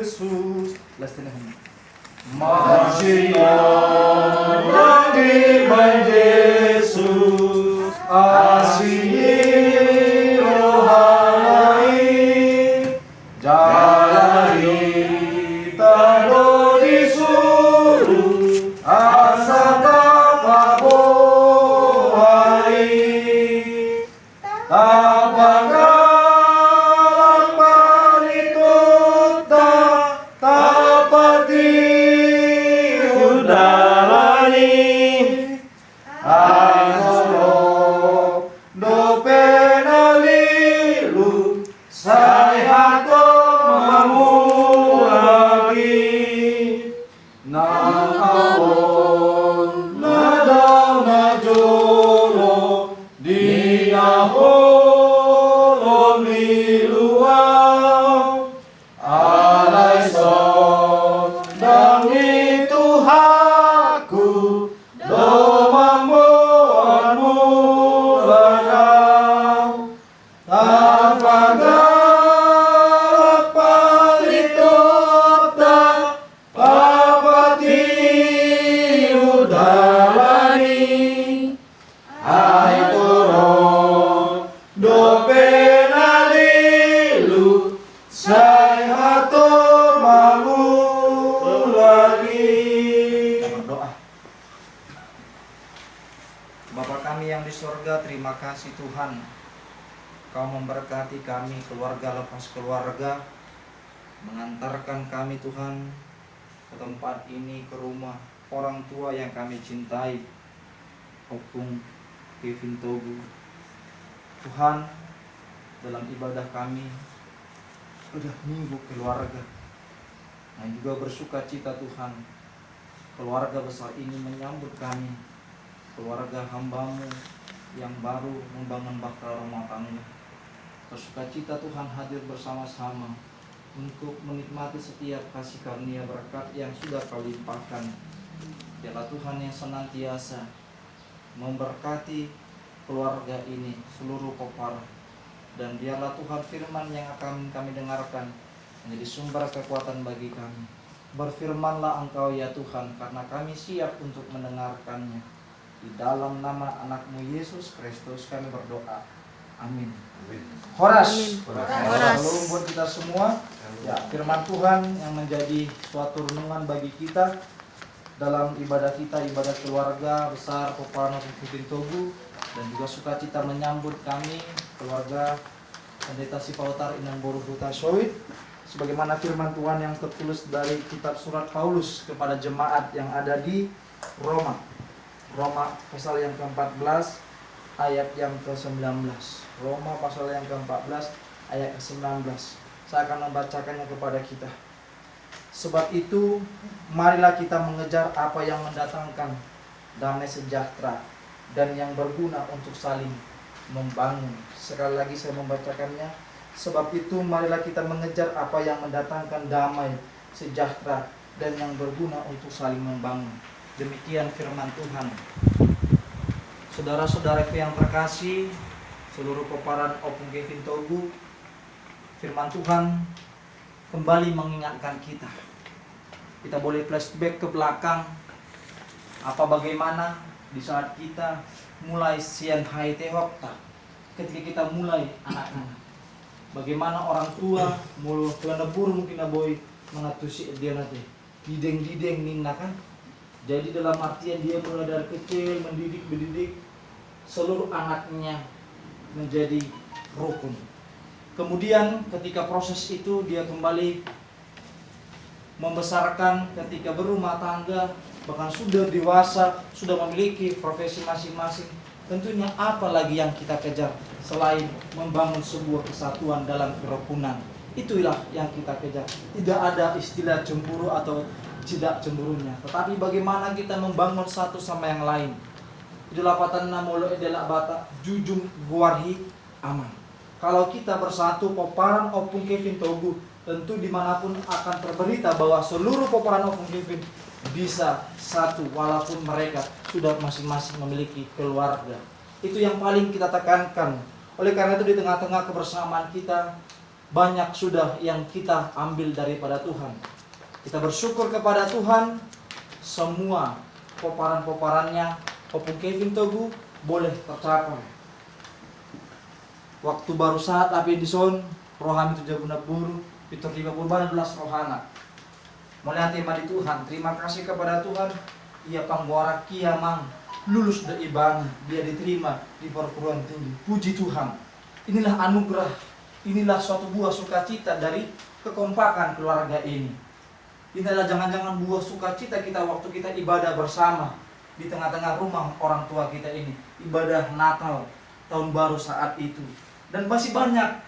Yesus. Masihnya beriman Yesus, asihi rohani, jalani tado disuruh, asa tapa bohai, tapa terima kasih Tuhan, Kau memberkati kami keluarga lepas keluarga, mengantarkan kami Tuhan ke tempat ini, ke rumah orang tua yang kami cintai, Opung Kevin Togu. Tuhan, dalam ibadah kami sudah minggu keluarga, dan juga bersuka cita Tuhan, keluarga besar ini menyambut kami, keluarga hamba-Mu yang baru membangun bahtera rumah tangga. Bersuka cita Tuhan hadir bersama-sama untuk menikmati setiap kasih karunia berkat yang sudah Kau limpahkan. Biarlah Tuhan yang senantiasa memberkati keluarga ini, seluruh Popara, dan biarlah Tuhan firman yang akan kami dengarkan menjadi sumber kekuatan bagi kami. Berfirmanlah Engkau ya Tuhan, karena kami siap untuk mendengarkannya. Di dalam nama anak-Mu Yesus Kristus kami berdoa. Amin. Horas. Shalom buat kita semua. Ya, firman Tuhan yang menjadi suatu renungan bagi kita dalam ibadah kita, ibadah keluarga besar Popara Kevin Togu, dan juga sukacita menyambut kami keluarga Pendeta Sipautar Inang Boru Huta Soid, sebagaimana firman Tuhan yang tertulis dari kitab surat Paulus kepada jemaat yang ada di Roma. Roma pasal yang ke-14 ayat yang ke-19. Roma pasal yang ke-14 ayat ke-19. Saya akan membacakannya kepada kita. Sebab itu, marilah kita mengejar apa yang mendatangkan damai sejahtera dan yang berguna untuk saling membangun. Sekali lagi saya membacakannya. Sebab itu, marilah kita mengejar apa yang mendatangkan damai sejahtera dan yang berguna untuk saling membangun. Demikian firman Tuhan. Saudara-saudaraku yang terkasih, seluruh peparan Opung Kevin Togu, firman Tuhan kembali mengingatkan kita. Kita boleh flashback ke belakang, bagaimana di saat kita mulai sian hai tehokta, ketika kita mulai anak-anak. Bagaimana orang tua mulu kelana buru mungkin aboy mengatusi dia nanti dideng ninna kan. Jadi dalam artian dia mulai dari kecil mendidik seluruh anaknya menjadi rukun. Kemudian ketika proses itu dia kembali membesarkan, ketika berumah tangga, bahkan sudah dewasa, sudah memiliki profesi masing-masing. Tentunya apa lagi yang kita kejar selain membangun sebuah kesatuan dalam kerukunan. Itulah yang kita kejar. Tidak ada istilah cemburu atau tidak cemburunya, tetapi bagaimana kita membangun satu sama yang lain. Itulah patana molo adalah bata jujung guarhi aman. Kalau kita bersatu Poparan Opung Kevin Togu, tentu dimanapun akan terberita bahwa seluruh Poparan Opung Kevin bisa satu walaupun mereka sudah masing-masing memiliki keluarga. Itu yang paling kita tekankan. Oleh karena itu di tengah-tengah kebersamaan kita, banyak sudah yang kita ambil daripada Tuhan. Kita bersyukur kepada Tuhan, semua poparan-poparannya Opung Kevin Togu boleh tercapai. Waktu baru saat api di son, rohani 7 buru, Pitor 50 rohana. Melihat tema di Tuhan, terima kasih kepada Tuhan. Ia pangguara kiamang, lulus dari ibang, dia diterima di perguruan tinggi. Puji Tuhan. Inilah anugerah, inilah suatu buah sukacita dari kekompakan keluarga ini. Inilah jangan-jangan buah sukacita kita waktu kita ibadah bersama di tengah-tengah rumah orang tua kita ini. Ibadah Natal, tahun baru saat itu. Dan masih banyak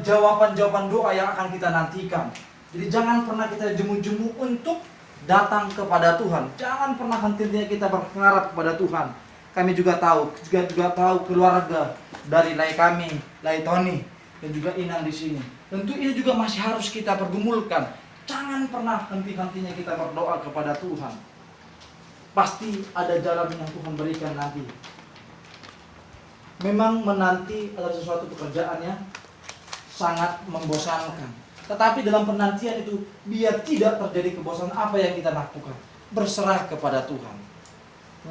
jawaban-jawaban doa yang akan kita nantikan. Jadi jangan pernah kita jemu-jemu untuk datang kepada Tuhan. Jangan pernah hentinya kita berharap kepada Tuhan. Kami juga tahu keluarga dari Lai kami, Lai Tony dan juga Inang di sini. Tentu ini juga masih harus kita pergumulkan. Jangan pernah henti-hentinya kita berdoa kepada Tuhan. Pasti ada jalan yang Tuhan berikan nanti. Memang menanti adalah sesuatu pekerjaan yang sangat membosankan. Tetapi dalam penantian itu, biar tidak terjadi kebosanan apa yang kita lakukan, berserah kepada Tuhan.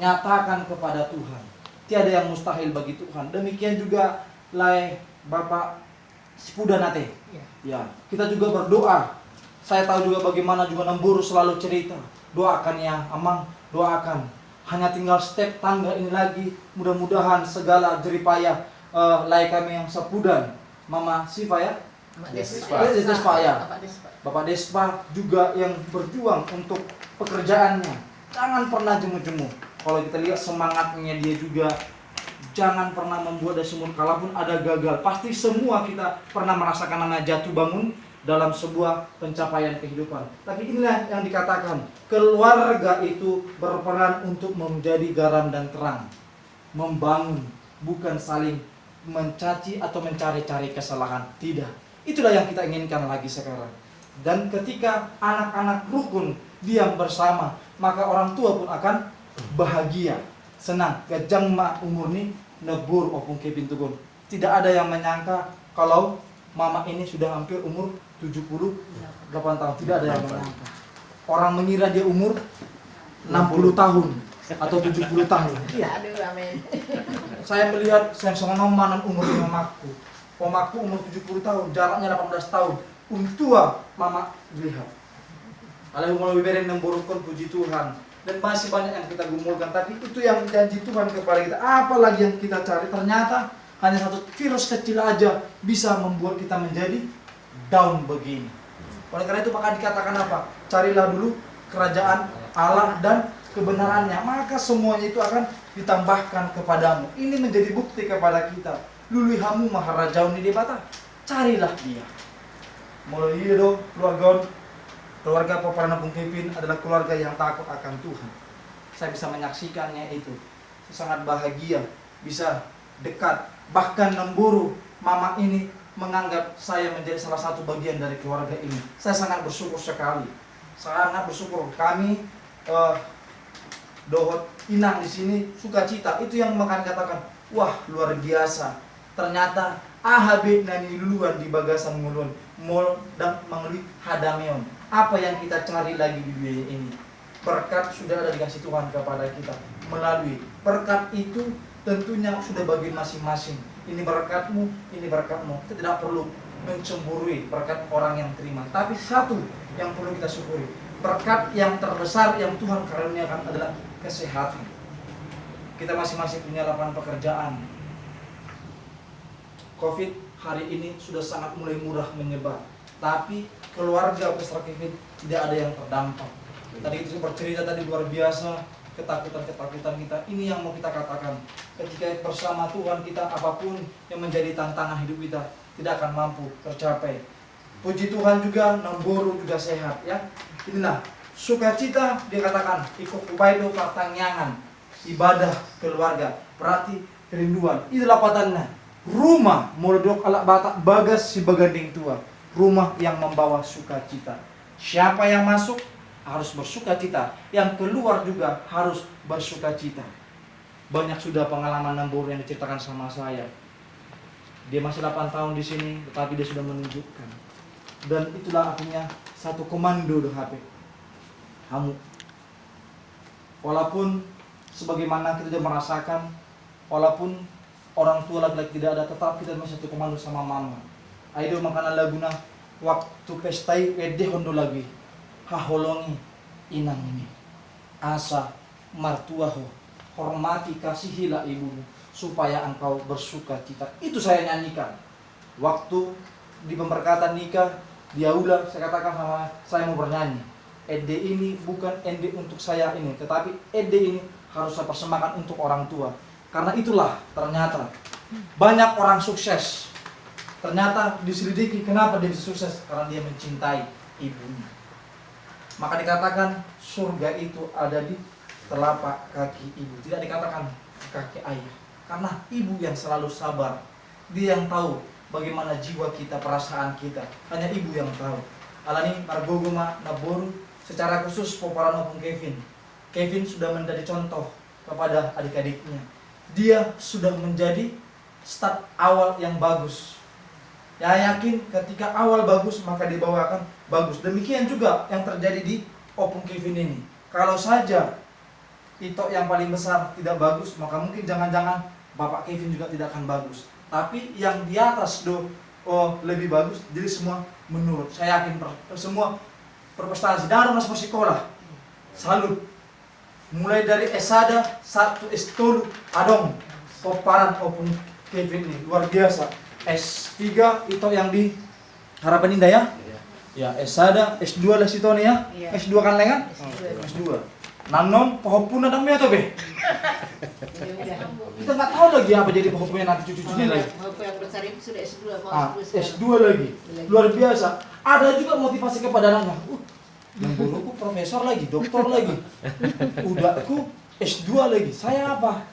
Nyatakan kepada Tuhan. Tiada yang mustahil bagi Tuhan. Demikian juga Lai Bapak Spudanate. Ya, kita juga berdoa. Saya tahu juga bagaimana juga Nemburu selalu cerita. Doakan ya, Amang, doakan. Hanya tinggal step tangga ini lagi. Mudah-mudahan segala jeripayah Lai kami yang Sepudan, Mama Siva ya, Despa ya. Bapak Despa juga yang berjuang untuk pekerjaannya. Jangan pernah jemu-jemu. Kalau kita lihat semangatnya dia juga, jangan pernah membuat dari semua. Kalaupun ada gagal, pasti semua kita pernah merasakan namanya jatuh bangun dalam sebuah pencapaian kehidupan. Tapi inilah yang dikatakan, keluarga itu berperan untuk menjadi garam dan terang, membangun, bukan saling mencaci atau mencari-cari kesalahan. Tidak. Itulah yang kita inginkan lagi sekarang. Dan ketika anak-anak rukun diam bersama, maka orang tua pun akan bahagia, senang. Gajang ma umur ni nebur opung ke pintu gon. Tidak ada yang menyangka kalau mama ini sudah hampir umur 78 tahun. Tidak ada yang menyangka. Orang mengira dia umur 60 tahun atau 70 tahun. Iya. Saya melihat saya senomanan umur mamaku. Mamaku umur 70 tahun, jaraknya 18 tahun. Tua mama lihat. Kalau mau biberen memburukkan, puji Tuhan. Dan masih banyak yang kita gumulkan. Tapi itu yang janji Tuhan kepada kita. Apalagi yang kita cari, ternyata hanya satu virus kecil aja bisa membuat kita menjadi down begini. Oleh karena itu maka dikatakan apa? Carilah dulu kerajaan Allah dan kebenarannya, maka semuanya itu akan ditambahkan kepadamu. Ini menjadi bukti kepada kita. Luluihamu maharajaun di debata, carilah dia. Mulai itu keluarga Paparan Opung Kevin adalah keluarga yang takut akan Tuhan. Saya bisa menyaksikannya itu. Saya sangat bahagia bisa dekat. Bahkan Nemburu mama ini menganggap saya menjadi salah satu bagian dari keluarga ini. Saya sangat bersyukur sekali. Sangat bersyukur. Kami Dohot Inang di sini sukacita. Itu yang makan katakan, wah luar biasa. Ternyata AHB nani duluan di bagasan mulun mol dan mengelui hadameon. Apa yang kita cari lagi di dunia ini? Berkat sudah ada dikasih Tuhan kepada kita. Melalui berkat itu tentunya sudah bagi masing-masing. Ini berkatmu, ini berkatmu. Kita tidak perlu mencemburui berkat orang yang terima. Tapi satu yang perlu kita syukuri, berkat yang terbesar yang Tuhan karuniakan adalah kesehatan. Kita masing-masing punya lapangan pekerjaan. Covid hari ini sudah sangat mulai murah menyebar, tapi keluarga besar Kevin tidak ada yang terdampak. Tadi itu bercerita tadi luar biasa, ketakutan kita. Ini yang mau kita katakan. Ketika bersama Tuhan kita, apapun yang menjadi tantangan hidup kita tidak akan mampu tercapai. Puji Tuhan juga Nemburu juga sehat ya. Inilah sukacita dikatakan ikut upaido pertanyaan ibadah keluarga. Berarti kerinduan. Itulah patannya. Rumah Moldok alak batak bagas si baganding tua. Rumah yang membawa sukacita. Siapa yang masuk harus bersukacita, yang keluar juga harus bersukacita. Banyak sudah pengalaman Nemburu yang diceritakan sama saya. Dia masih 8 tahun di sini, tetapi dia sudah menunjukkan. Dan itulah artinya satu komando do HP. Kamu. Walaupun sebagaimana kita sudah merasakan, walaupun orang tua laki-laki tidak ada, tetap kita masih satu komando sama mama. Ayo makanan laguna waktu pestai wede hondo lagi. Haholongi inang ini. Asa martuaho, hormati kasihilah ibumu supaya engkau bersuka cita. Itu saya nyanyikan. Waktu di pemberkatan nikah, di aula saya katakan sama saya mau bernyanyi. Ede ini bukan ede untuk saya ini, tetapi ede ini harus saya persembahkan untuk orang tua. Karena itulah ternyata banyak orang sukses. Ternyata diselidiki kenapa dia bisa sukses, karena dia mencintai ibunya. Maka dikatakan surga itu ada di telapak kaki ibu, tidak dikatakan kaki ayah. Karena ibu yang selalu sabar, dia yang tahu bagaimana jiwa kita, perasaan kita. Hanya ibu yang tahu. Alani margogoma naboru secara khusus poparan opung Kevin. Kevin sudah menjadi contoh kepada adik-adiknya. Dia sudah menjadi start awal yang bagus. Ya yakin ketika awal bagus maka dibawakan bagus. Demikian juga yang terjadi di opung Kevin ini. Kalau saja Ito yang paling besar tidak bagus, maka mungkin jangan-jangan Bapak Kevin juga tidak akan bagus. Tapi yang di atas lebih bagus, jadi semua menurut. Saya yakin semua berprestasi. Dan masuk sekolah, salut. Mulai dari S1, S2, adong, poparan opung Kevin ini luar biasa. S3 itu yang di Harapan Indah ya? Ya, S1, S2 lah situ nih ya. S2 kan lengan? S2. Nanon pohopun ada me atau be? Kita nggak tahu lagi apa jadi pohopunnya nanti cucu-cucunya lagi. Yang besar itu sudah S2, S2 lagi. Luar biasa. Ada juga motivasi kepada anaknya. Yang guruku profesor lagi, doktor lagi. Udahku S2 lagi. Saya apa?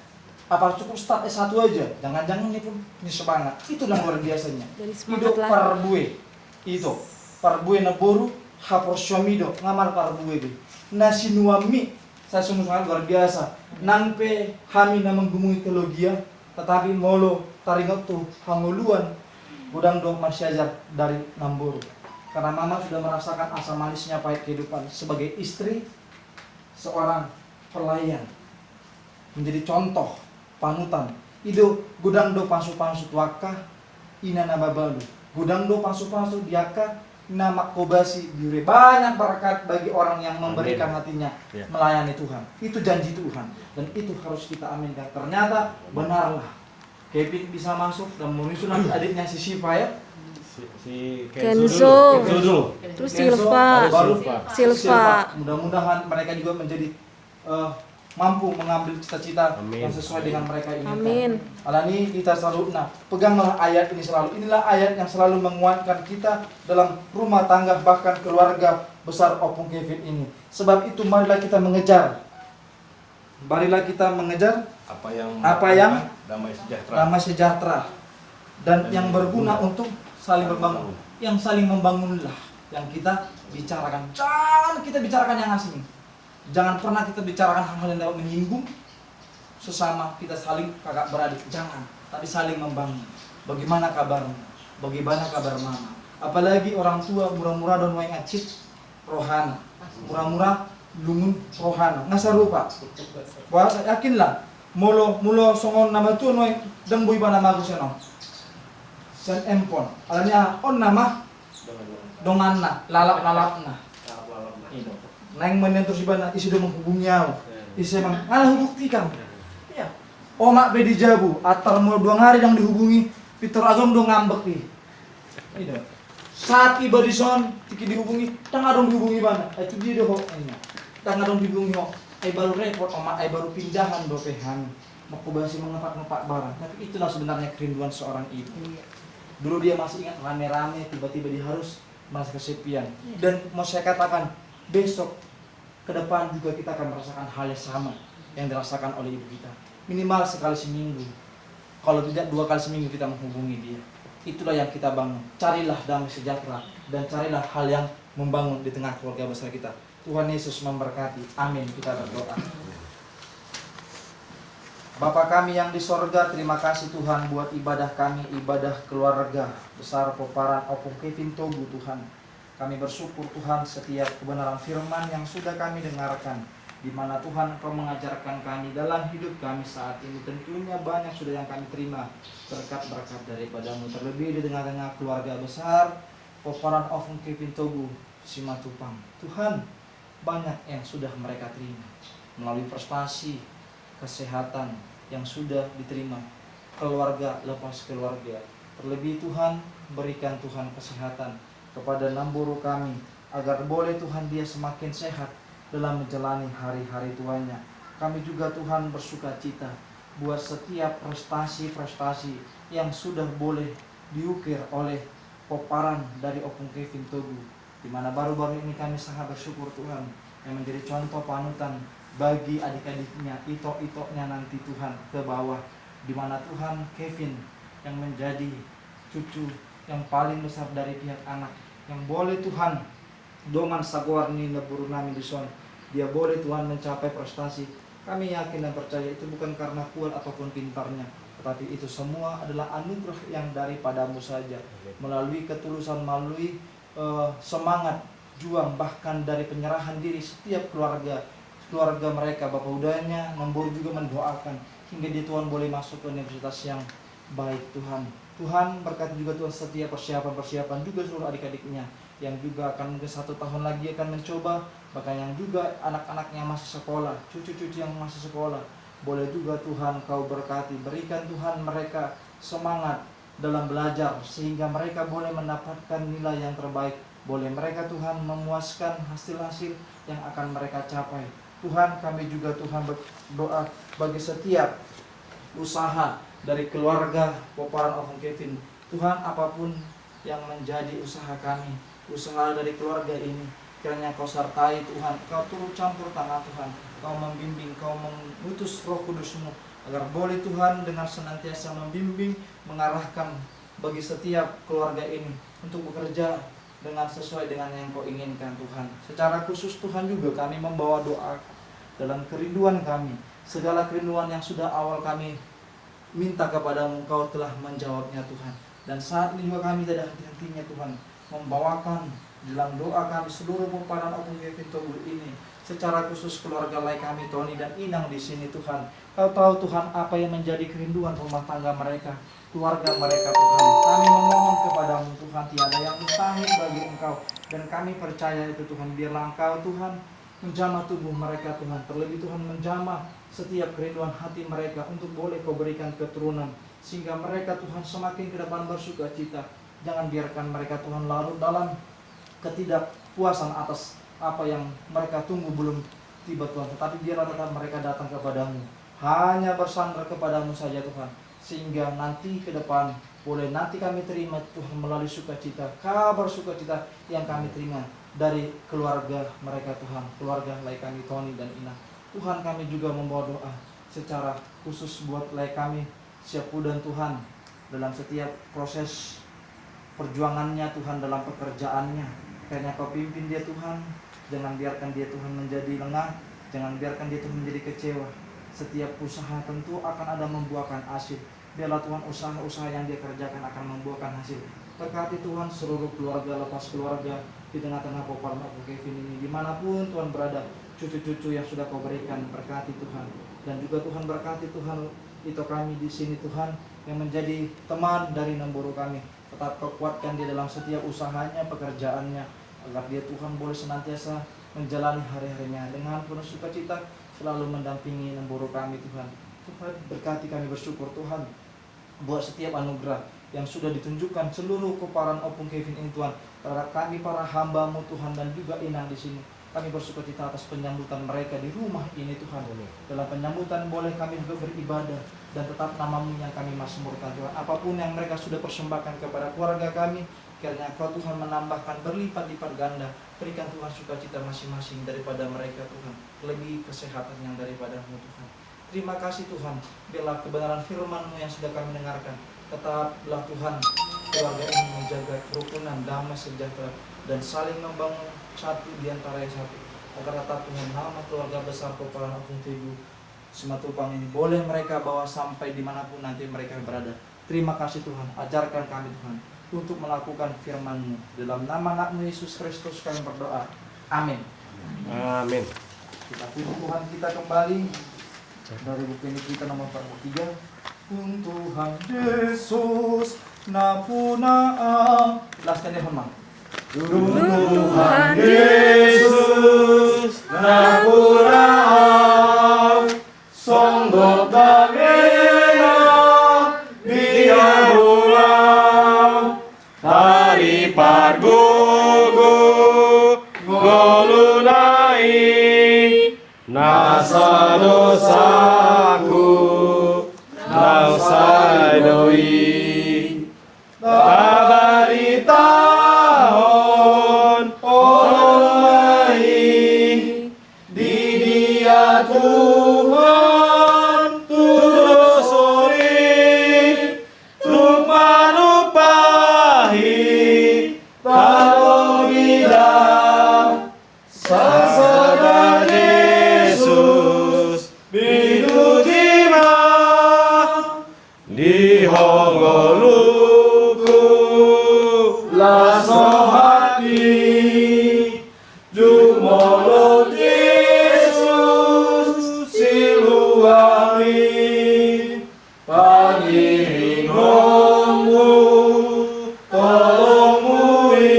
Apa cukup start S1 aja? Jangan-jangan ini pun ini semangat. Itu yang luar biasanya. Itu parbue. Itu parbue naboru haprosiomido ngamar parbue deh. Nasi nuami saya sungguh sangat luar biasa. Nangpe kami na menggumui teologia, tetapi molo taringot tu hanguluan gudang do masyajar dari Namburu. Karena mama sudah merasakan asam manisnya pahit kehidupan sebagai istri, seorang pelayan, menjadi contoh panutan. Ido gudang do pasu-pasu tuaka ina nababalu. Gudang do pasu-pasu diaka nama kobasi diure. Banyak berkat bagi orang yang memberikan hatinya melayani Tuhan. Itu janji Tuhan dan itu harus kita aminkan. Ternyata benarlah Kevin bisa masuk dan menyusul nanti adiknya si Siva ya. Si Kenzo. Terus Silva. baru Silva. Mudah-mudahan mereka juga menjadi mampu mengambil cita-cita yang sesuai dengan mereka inginkan. Amin. Alani kita selalu, peganglah ayat ini selalu. Inilah ayat yang selalu menguatkan kita dalam rumah tangga bahkan keluarga besar opung Kevin ini. Sebab itu marilah kita mengejar. Marilah kita mengejar apa yang damai sejahtera dan yang berguna untuk saling membangun. Yang saling membangunlah yang kita bicarakan. Jangan kita bicarakan yang asing. Jangan pernah kita bicarakan hal-hal yang dapat menyinggung sesama kita, saling kakak beradik. Jangan, tapi saling membangun. Bagaimana kabarmu? Bagaimana kabar mama? Apalagi orang tua murah-murah dan wae ngacit rohana. Murah-murah lungun rohana. Ngasa rupa. Wah, yakinlah. Mulo songon nama tuan wae dembui bana magus no. Sen empon. Alanya on nama donganna, lalap-lalapna. Neng menentu si bana isi do menghubungi aku. Isi emang ngalah buktikan. Iya. Omak be dijabu, atar mau 2 hari yang dihubungi, Peter Agam do ngambek nih. Itu. Saat tiba di son, tiki dihubungi, tang adong dihubungi bana. Itu dia do ho. Tang adong dihubungi ho. Ai baru repot omak, ai baru pindahan do pehan. Makubasi mengepak-ngepak barang. Tapi itulah sebenarnya kerinduan seorang ibu. Dulu dia masih ingat rame-rame, tiba-tiba dia harus merasa kesepian. Dan mau saya katakan, besok ke depan juga kita akan merasakan hal yang sama yang dirasakan oleh ibu kita. Minimal sekali seminggu. Kalau tidak 2 kali seminggu kita menghubungi dia. Itulah yang kita bangun. Carilah damai sejahtera dan carilah hal yang membangun di tengah keluarga besar kita. Tuhan Yesus memberkati. Amin. Kita berdoa. Bapa kami yang di sorga, terima kasih Tuhan buat ibadah kami, ibadah keluarga besar Peparan Opung Kevin Togu Tuhan. Kami bersyukur Tuhan setiap kebenaran firman yang sudah kami dengarkan, di mana Tuhan Engkau mengajarkan kami dalam hidup kami saat ini. Tentunya banyak sudah yang kami terima berkat-berkat daripada-Mu, terlebih di tengah-tengah keluarga besar Peparan Opung Kevin Togu Simatupang. Tuhan, banyak yang sudah mereka terima melalui prestasi, kesehatan yang sudah diterima, keluarga lepas keluarga. Terlebih Tuhan, berikan Tuhan kesehatan kepada Namburu kami, agar boleh Tuhan dia semakin sehat dalam menjalani hari-hari tuanya. Kami juga Tuhan bersuka cita buat setiap prestasi-prestasi yang sudah boleh diukir oleh Peparan dari Opung Kevin Togu, di mana baru-baru ini kami sangat bersyukur Tuhan, yang menjadi contoh panutan bagi adik-adiknya, itok-itoknya nanti Tuhan ke bawah, di mana Tuhan Kevin yang menjadi cucu yang paling besar dari pihak anak, yang boleh Tuhan Doman Saguarni Neburu Nami Dison, dia boleh Tuhan mencapai prestasi. Kami yakin dan percaya itu bukan karena kuat ataupun pintarnya, tetapi itu semua adalah anugerah yang daripada-Mu saja, melalui ketulusan, melalui semangat juang, bahkan dari penyerahan diri setiap keluarga mereka. Bapak Udanya Namburu juga mendoakan hingga dia Tuhan boleh masuk ke universitas yang baik Tuhan. Tuhan berkati juga Tuhan setiap persiapan juga seluruh adik-adiknya yang juga akan mungkin 1 tahun lagi akan mencoba, bahkan yang juga anak-anaknya masih sekolah, cucu-cucu yang masih sekolah, boleh juga Tuhan Kau berkati, berikan Tuhan mereka semangat dalam belajar sehingga mereka boleh mendapatkan nilai yang terbaik, boleh mereka Tuhan memuaskan hasil-hasil yang akan mereka capai. Tuhan, kami juga Tuhan berdoa bagi setiap usaha dari keluarga Peparan Opung Kevin. Tuhan, apapun yang menjadi usaha kami, usaha dari keluarga ini, kiranya Kau sertai Tuhan, Kau turut campur tangan Tuhan, Kau membimbing, Kau mengutus Roh Kudus-Mu, agar boleh Tuhan dengan senantiasa membimbing, mengarahkan bagi setiap keluarga ini untuk bekerja dengan sesuai dengan yang Kau inginkan Tuhan. Secara khusus Tuhan juga kami membawa doa dalam kerinduan kami, segala kerinduan yang sudah awal kami minta kepada-Mu, Kau telah menjawabnya Tuhan. Dan saat ini juga kami tidak henti-hentinya Tuhan membawakan dalam doa kami seluruh Peparan Opung Kevin Togu ini, secara khusus keluarga lain kami Tony dan Inang di sini Tuhan. Kau tahu Tuhan apa yang menjadi kerinduan rumah tangga mereka, keluarga mereka Tuhan. Kami memohon kepada-Mu Tuhan, tiada yang mustahil bagi Engkau, dan kami percaya itu Tuhan. Biarlah Engkau Tuhan menjamah tubuh mereka Tuhan, terlebih Tuhan menjamah setiap kerinduan hati mereka untuk boleh Kau berikan keturunan, sehingga mereka Tuhan semakin ke depan bersuka cita. Jangan biarkan mereka Tuhan larut dalam ketidakpuasan atas apa yang mereka tunggu belum tiba Tuhan, tetapi biarlah tetap mereka datang kepada-Mu, hanya bersandar kepada-Mu saja Tuhan, sehingga nanti ke depan boleh nanti kami terima Tuhan melalui sukacita, kabar sukacita yang kami terima dari keluarga mereka Tuhan, keluarga lai kami Tony dan Ina. Tuhan, kami juga membawa doa secara khusus buat lai kami Siapu dan Tuhan dalam setiap proses perjuangannya Tuhan, dalam pekerjaannya. Karena Kau pimpin dia Tuhan, jangan biarkan dia Tuhan menjadi lengah, jangan biarkan dia Tuhan menjadi kecewa. Setiap usaha tentu akan ada membuahkan hasil. Biarlah Tuhan usaha-usaha yang dia kerjakan akan membuahkan hasil. Berkati Tuhan seluruh keluarga lepas keluarga di tengah-tengah Peparan Opung Kevin ini, dimanapun Tuhan berada, cucu-cucu yang sudah Kau berikan, berkati Tuhan. Dan juga Tuhan berkati Tuhan itu kami di sini Tuhan, yang menjadi teman dari Namburu kami. Tetap Kau kuatkan dia dalam setiap usahanya, pekerjaannya, agar dia Tuhan boleh senantiasa menjalani hari-harinya dengan penuh sukacita, selalu mendampingi Namburu kami Tuhan. Tuhan berkati kami, bersyukur Tuhan buat setiap anugerah yang sudah ditunjukkan seluruh Peparan Opung Kevin ini Tuhan, terhadap kami para hamba-Mu Tuhan, dan juga Inang di sini. Kami bersukacita atas penyambutan mereka di rumah ini Tuhan. Dalam penyambutan boleh kami juga beribadah, dan tetap nama-Mu yang kami mazmurkan Tuhan. Apapun yang mereka sudah persembahkan kepada keluarga kami, kiranya Kau Tuhan menambahkan berlipat-lipat ganda. Berikan Tuhan sukacita masing-masing daripada mereka Tuhan, lebih kesehatan yang daripada-Mu Tuhan. Terima kasih Tuhan, biarlah kebenaran firman-Mu yang sudah kami dengarkan, tetaplah Tuhan keluarga ini menjaga kerukunan, damai, sejahtera, dan saling membangun satu di antara yang satu, agar tetap Tuhan nama keluarga besar Peparan Opung Simatupang ini boleh mereka bawa sampai dimanapun nanti mereka berada. Terima kasih Tuhan, ajarkan kami Tuhan untuk melakukan firman-Mu. Dalam nama anak-Mu Yesus Kristus kami berdoa. Amin. Amin. Kita puji Tuhan kita kembali dari buku ini kita nomor 43. Tuhan Yesus napunaang. Last nya Mang. Tuhan Yesus napurang songgok damena dia ulang hari pargugu golunai nasa dosaku nang saidoi tabari tahun olai di dia Tuhan terus suri truk manupahi talo bilang sasada Yesus bidu dima di hongoluku laso hati jumolo Yesus siluari pangiringomu tolongui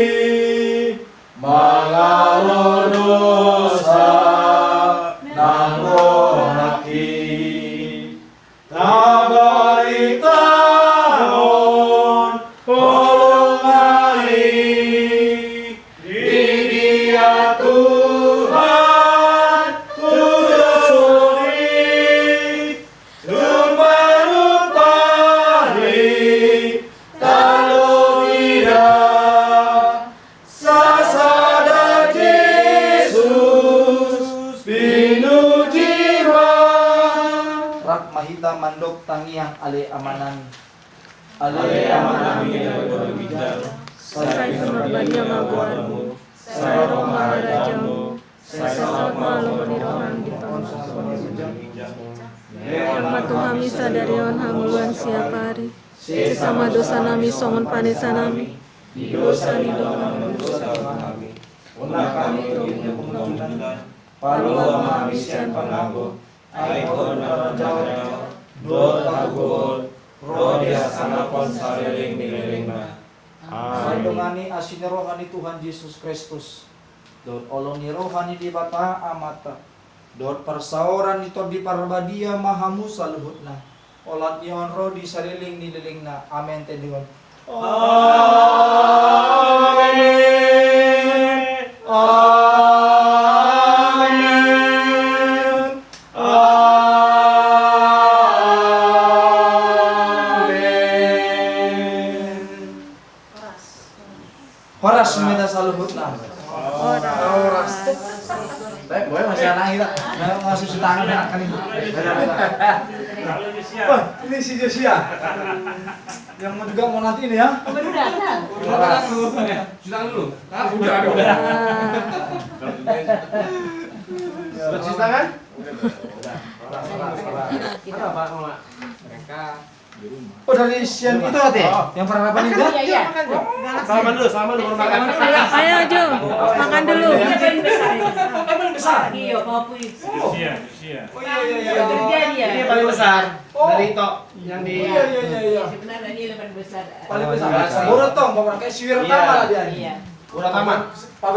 mangalo dosa nanggo haki tabari tahun olongai di dia Tuhan turut suri Tumarupari talo tidak sasada Yesus binu jiwa Rak mahita mandok tangiang ale amanan. Ale amanan bijak Saya pengorbannya maguanmu. Saya roh rajamu. Saya malu menirohan di Hormat Tuhan misa dari on hanguluan siapa hari. Sesama dosa nami songon panesa nami. Dosa ni dosa kami unak kami terhina pengampunan palu ama misian panganggo aikon raja dot agon roh dia sanapon sariling nililingna Sandungani asini rohani Tuhan Yesus Kristus. Dot oloni rohani di bata amata. Dot persauran di di parbadia mahamu saluhutna. Olat nion roh di sariling nililingna. Amin tendingon. Amin. Amin. Amin. Horas sumeda saluhutna. Oras. Baik, boleh masih anak kita. Ngasih si tangan enak kan ini. Wah, ini si Josia. Yang mau juga mau nanti ini ya. Baru datang. Cuci dulu. Udah. Sudah cuci tangan? Mereka di rumah. Oh dari Sian itu hati? Yang pernah itu? Iya. Salaman dulu baru makan. Ayo Jom, makan dulu. Paling besar. Paling besar. Iya, kopi. Oh Iya. iya iya. Jadi ya. Ini paling besar Oh. dari Tok yang di Iya. Sebenarnya dia lebih besar. Paling besar. Baru tong, bapak kayak siwir Iya. pertama lah dia. Iya. Udah tamat. Pak